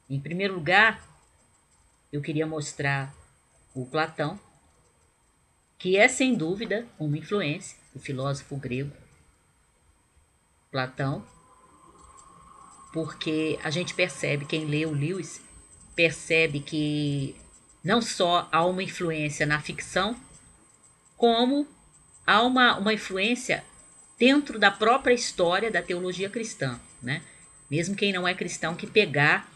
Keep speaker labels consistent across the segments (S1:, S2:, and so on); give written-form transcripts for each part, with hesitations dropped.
S1: Em primeiro lugar, eu queria mostrar o Platão, que é sem dúvida uma influência, o filósofo grego Platão, porque a gente percebe, quem lê o Lewis, percebe que não só há uma influência na ficção, como há uma influência dentro da própria história da teologia cristã, né? Mesmo quem não é cristão que pegar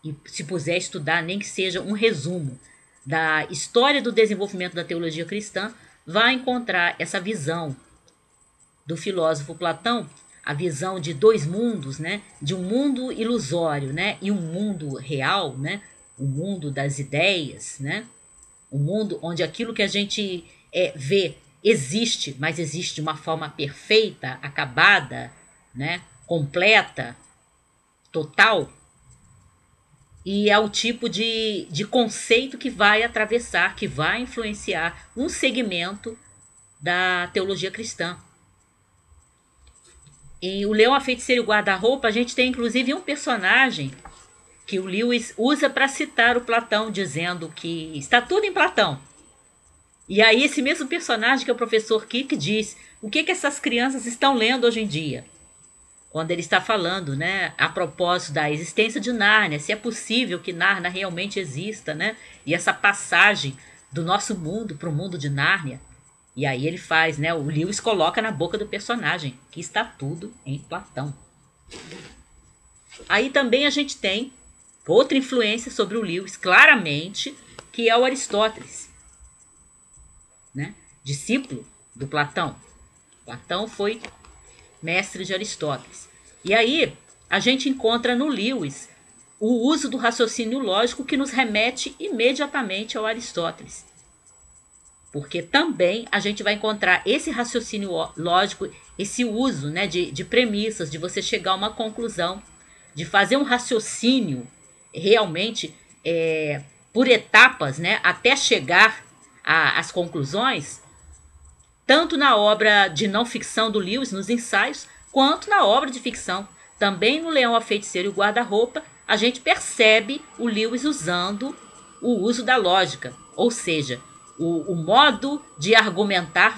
S1: e se puser estudar, nem que seja um resumo da história do desenvolvimento da teologia cristã, vai encontrar essa visão do filósofo Platão, a visão de dois mundos, né? De um mundo ilusório, né? E um mundo real, né? O mundo das ideias, né? Um mundo onde aquilo que a gente vê existe, mas existe de uma forma perfeita, acabada, né? Completa, total. E é o tipo de conceito que vai atravessar, que vai influenciar um segmento da teologia cristã. Em O Leão, a Feiticeira e o Guarda-Roupa, a gente tem inclusive um personagem que o Lewis usa para citar o Platão, dizendo que está tudo em Platão. E aí esse mesmo personagem, que é o professor Kirk, diz o que essas crianças estão lendo hoje em dia. Quando ele está falando, né, a propósito da existência de Nárnia, se é possível que Nárnia realmente exista, né, e essa passagem do nosso mundo para o mundo de Nárnia. E aí ele faz, né, o Lewis coloca na boca do personagem que está tudo em Platão. Aí também a gente tem outra influência sobre o Lewis, claramente, que é o Aristóteles, né, discípulo do Platão. Platão foi mestre de Aristóteles. E aí a gente encontra no Lewis o uso do raciocínio lógico, que nos remete imediatamente ao Aristóteles. Porque também a gente vai encontrar esse raciocínio lógico, esse uso, né, de premissas, de você chegar a uma conclusão, de fazer um raciocínio realmente por etapas, né, até chegar às conclusões, tanto na obra de não ficção do Lewis, nos ensaios, quanto na obra de ficção. Também no Leão, a Feiticeira e o Guarda-Roupa, a gente percebe o Lewis usando o uso da lógica, ou seja, o modo de argumentar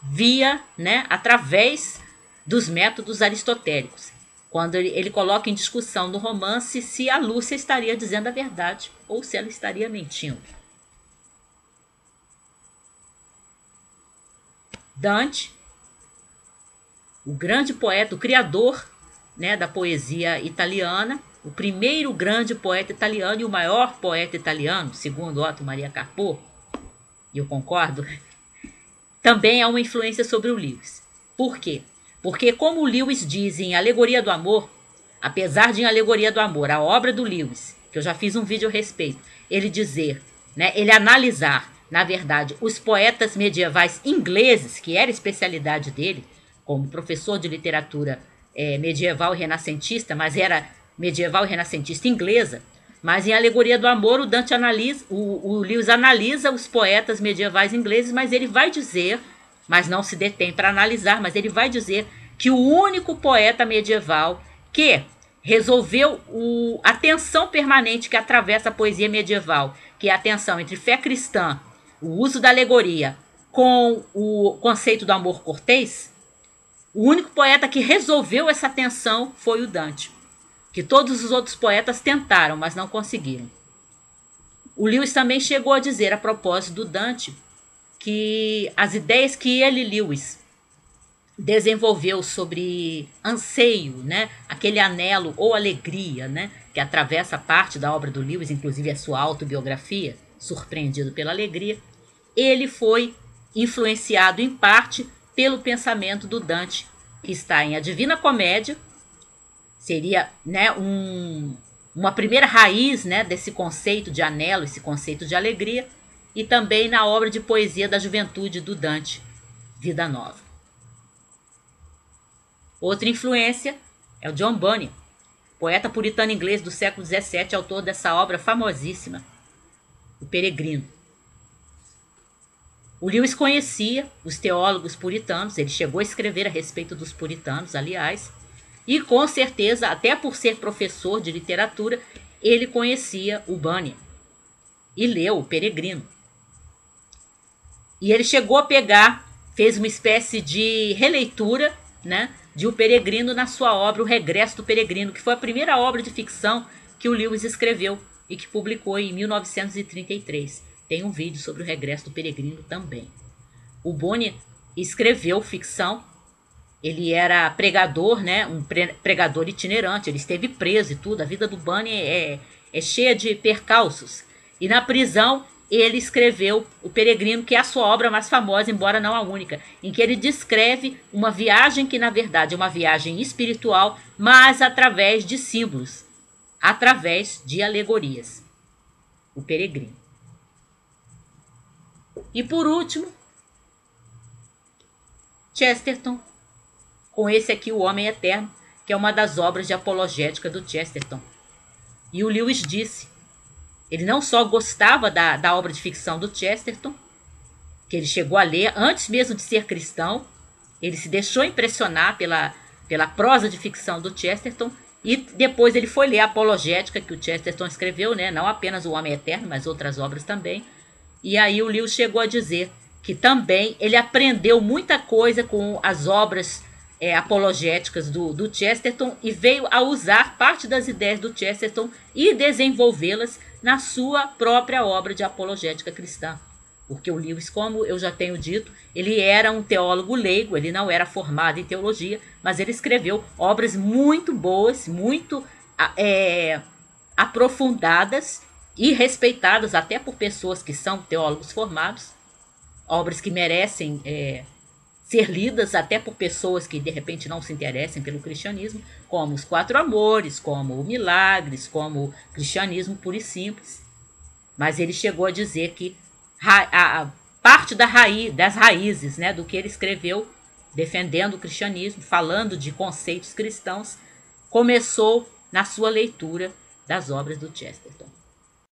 S1: via, né, através dos métodos aristotélicos. Quando ele coloca em discussão no romance se a Lúcia estaria dizendo a verdade ou se ela estaria mentindo. Dante, o grande poeta, o criador, né, da poesia italiana, o primeiro grande poeta italiano e o maior poeta italiano, segundo Otto Maria Carpo, e eu concordo, também há uma influência sobre o Lewis. Por quê? Porque, como o Lewis diz em Alegoria do Amor, apesar de em Alegoria do Amor, a obra do Lewis, que eu já fiz um vídeo a respeito, ele dizer, né, ele analisar, na verdade, os poetas medievais ingleses, que era a especialidade dele, como professor de literatura medieval e renascentista, mas era medieval e renascentista inglesa. Mas em Alegoria do Amor, o Dante analisa, o Lewis analisa os poetas medievais ingleses, mas ele vai dizer, mas não se detém para analisar, mas ele vai dizer que o único poeta medieval que resolveu a tensão permanente que atravessa a poesia medieval, que é a tensão entre fé cristã, o uso da alegoria, com o conceito do amor cortês, o único poeta que resolveu essa tensão foi o Dante, que todos os outros poetas tentaram, mas não conseguiram. O Lewis também chegou a dizer, a propósito do Dante, que as ideias que ele, Lewis, desenvolveu sobre anseio, né, aquele anelo ou alegria, né, que atravessa parte da obra do Lewis, inclusive a sua autobiografia, Surpreendido pela Alegria, ele foi influenciado em parte pelo pensamento do Dante, que está em A Divina Comédia, seria, né, uma primeira raiz, né, desse conceito de anelo, esse conceito de alegria, e também na obra de poesia da juventude do Dante, Vida Nova. Outra influência é o John Bunyan, poeta puritano inglês do século XVII, autor dessa obra famosíssima, O Peregrino. O Lewis conhecia os teólogos puritanos, ele chegou a escrever a respeito dos puritanos, aliás, e com certeza, até por ser professor de literatura, ele conhecia o Bunyan e leu O Peregrino. E ele chegou a pegar, fez uma espécie de releitura, né, de O Peregrino na sua obra O Regresso do Peregrino, que foi a primeira obra de ficção que o Lewis escreveu e que publicou em 1933. Tem um vídeo sobre O Regresso do Peregrino também. O Bunyan escreveu ficção. Ele era pregador, né, um pregador itinerante. Ele esteve preso e tudo. A vida do Bunyan é cheia de percalços. E na prisão ele escreveu O Peregrino, que é a sua obra mais famosa, embora não a única, em que ele descreve uma viagem que na verdade é uma viagem espiritual, mas através de símbolos, através de alegorias. O Peregrino. E por último, Chesterton, com esse aqui, O Homem Eterno, que é uma das obras de apologética do Chesterton. E o Lewis disse, ele não só gostava da obra de ficção do Chesterton, que ele chegou a ler antes mesmo de ser cristão, ele se deixou impressionar pela prosa de ficção do Chesterton, e depois ele foi ler a apologética que o Chesterton escreveu, né? Não apenas O Homem Eterno, mas outras obras também. E aí o Lewis chegou a dizer que também ele aprendeu muita coisa com as obras apologéticas do Chesterton e veio a usar parte das ideias do Chesterton e desenvolvê-las na sua própria obra de apologética cristã. Porque o Lewis, como eu já tenho dito, ele era um teólogo leigo, ele não era formado em teologia, mas ele escreveu obras muito boas, muito aprofundadas e respeitadas até por pessoas que são teólogos formados, obras que merecem ser lidas até por pessoas que de repente não se interessem pelo cristianismo, como Os Quatro Amores, como Milagres, como Cristianismo Puro e Simples. Mas ele chegou a dizer que a parte das raízes, né, do que ele escreveu, defendendo o cristianismo, falando de conceitos cristãos, começou na sua leitura das obras do Chesterton.